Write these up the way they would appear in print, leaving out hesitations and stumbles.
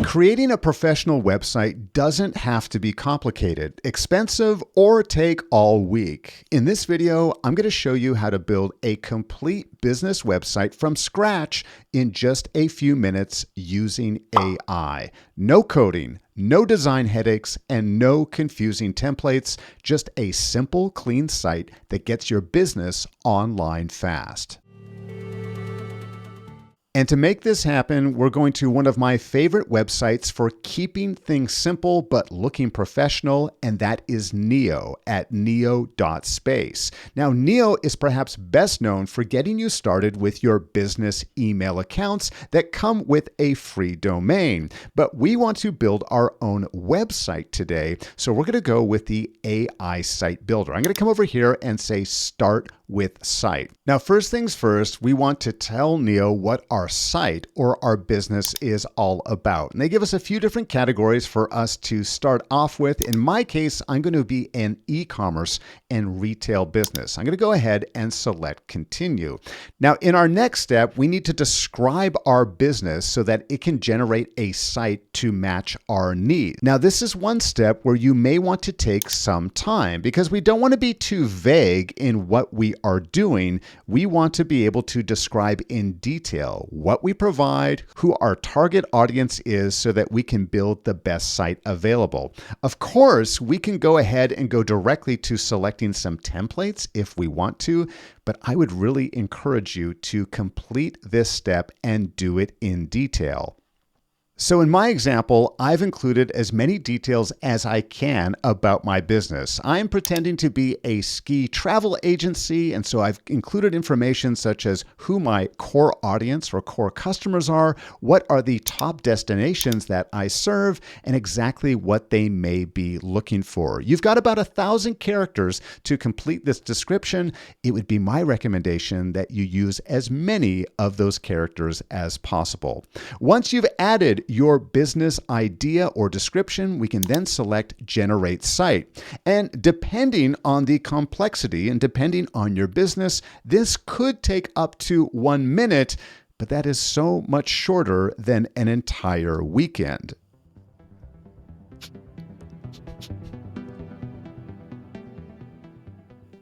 Creating a professional website doesn't have to be complicated, expensive, or take all week. In this video, I'm going to show you how to build a complete business website from scratch in just a few minutes using AI. No coding, no design headaches, and no confusing templates, just a simple, clean site that gets your business online fast. And to make this happen, we're going to one of my favorite websites for keeping things simple but looking professional, and that is Neo at neo.space. Now, Neo is perhaps best known for getting you started with your business email accounts that come with a free domain. But we want to build our own website today, so we're going to go with the AI site builder. I'm going to come over here and say Start with Site. Now, first things first, we want to tell Neo what our site or our business is all about. And they give us a few different categories for us to start off with. In my case, I'm going to be an e-commerce and retail business. I'm going to go ahead and select Continue. Now, in our next step, we need to describe our business so that it can generate a site to match our needs. Now, this is one step where you may want to take some time because we don't want to be too vague in what we are doing. We want to be able to describe in detail what we provide, who our target audience is, so that we can build the best site available. Of course, we can go ahead and go directly to selecting some templates if we want to, but I would really encourage you to complete this step and do it in detail. So in my example, I've included as many details as I can about my business. I'm pretending to be a ski travel agency, and so I've included information such as who my core audience or core customers are, what are the top destinations that I serve, and exactly what they may be looking for. You've got about 1,000 characters to complete this description. It would be my recommendation that you use as many of those characters as possible. Once you've added your business idea or description, we can then select Generate Site. And depending on the complexity and depending on your business, this could take up to 1 minute, but that is so much shorter than an entire weekend.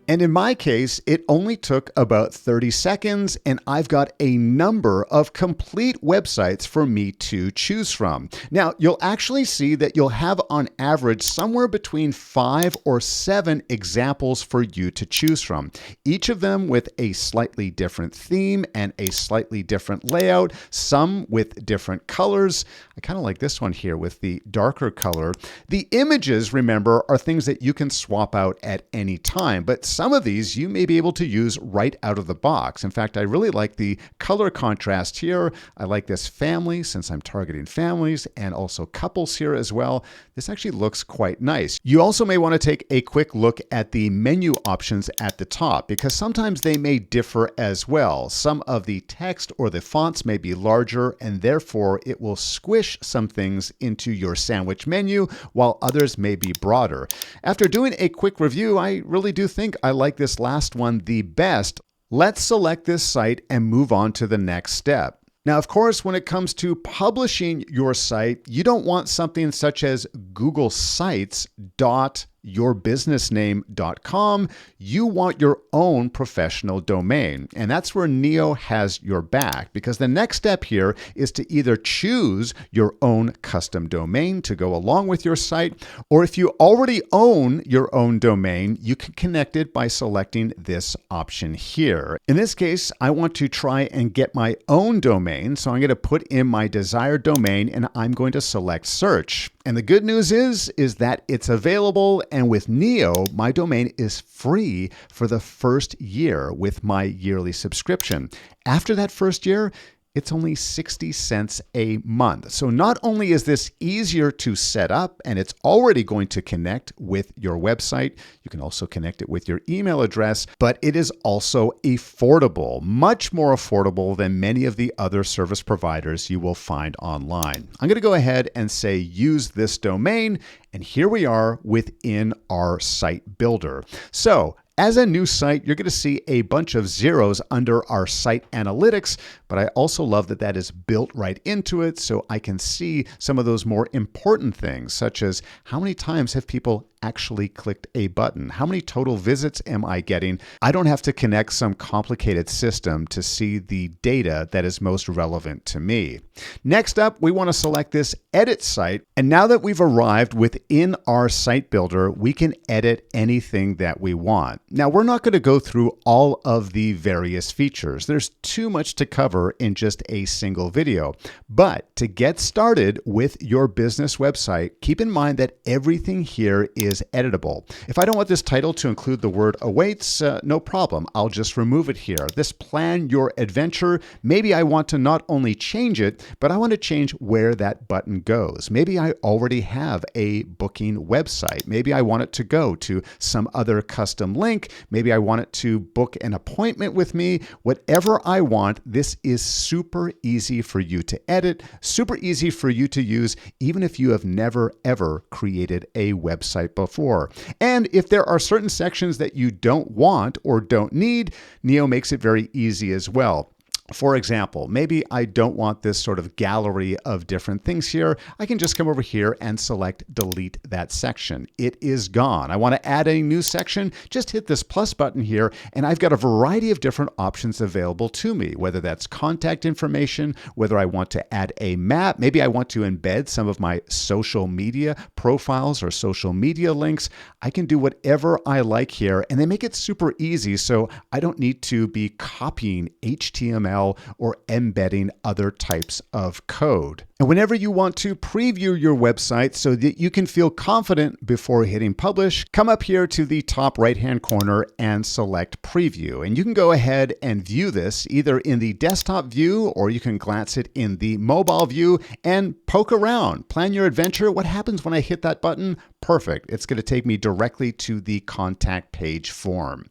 And in my case, it only took about 30 seconds, and I've got a number of complete websites for me to choose from. Now, you'll actually see that you'll have on average somewhere between 5 or 7 examples for you to choose from, each of them with a slightly different theme and a slightly different layout, some with different colors. I kind of like this one here with the darker color. The images, remember, are things that you can swap out at any time, but some of these you may be able to use right out of the box. In fact, I really like the color contrast here. I like this family since I'm targeting families, and also couples here as well. This actually looks quite nice. You also may want to take a quick look at the menu options at the top because sometimes they may differ as well. Some of the text or the fonts may be larger, and therefore it will squish some things into your sandwich menu, while others may be broader. After doing a quick review, I really do think I like this last one the best. Let's select this site and move on to the next step. Now, of course, when it comes to publishing your site, you don't want something such as Google Sites.yourbusinessname.com. You want your own professional domain. And that's where Neo has your back, because the next step here is to either choose your own custom domain to go along with your site, or if you already own your own domain, you can connect it by selecting this option here. In this case, I want to try and get my own domain. So I'm going to put in my desired domain and I'm going to select search. And the good news is that it's available, and with Neo, my domain is free for the first year with my yearly subscription. After that first year, it's only 60 cents a month. So not only is this easier to set up and it's already going to connect with your website, you can also connect it with your email address, but it is also affordable, much more affordable than many of the other service providers you will find online. I'm going to go ahead and say use this domain, and here we are within our site builder. So as a new site, you're going to see a bunch of zeros under our site analytics, but but I also love that that is built right into it so I can see some of those more important things, such as how many times have people actually clicked a button? How many total visits am I getting? I don't have to connect some complicated system to see the data that is most relevant to me. Next up, we want to select this edit site. And now that we've arrived within our site builder, we can edit anything that we want. Now, we're not going to go through all of the various features. There's too much to cover in just a single video. But to get started with your business website, keep in mind that everything here is editable. If I don't want this title to include the word awaits, no problem. I'll just remove it here. This plan your adventure, maybe I want to not only change it, but I want to change where that button goes. Maybe I already have a booking website. Maybe I want it to go to some other custom link. Maybe I want it to book an appointment with me. Whatever I want, this is super easy for you to edit, super easy for you to use, even if you have never ever created a website before. And if there are certain sections that you don't want or don't need, Neo makes it very easy as well. For example, maybe I don't want this sort of gallery of different things here. I can just come over here and select delete that section. It is gone. I want to add a new section. Just hit this plus button here, and I've got a variety of different options available to me, whether that's contact information, whether I want to add a map, maybe I want to embed some of my social media profiles or social media links. I can do whatever I like here, and they make it super easy, so I don't need to be copying HTML or embedding other types of code. And whenever you want to preview your website so that you can feel confident before hitting publish, come up here to the top right-hand corner and select preview. And you can go ahead and view this either in the desktop view or you can glance it in the mobile view and poke around. Plan your adventure. What happens when I hit that button? Perfect. It's going to take me directly to the contact page form.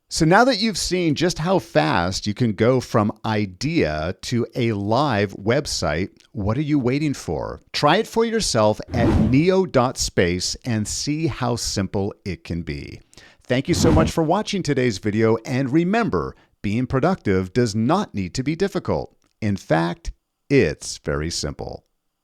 So now that you've seen just how fast you can go from idea to a live website, what are you waiting for? Try it for yourself at neo.space and see how simple it can be. Thank you so much for watching today's video, and remember, being productive does not need to be difficult. In fact, it's very simple.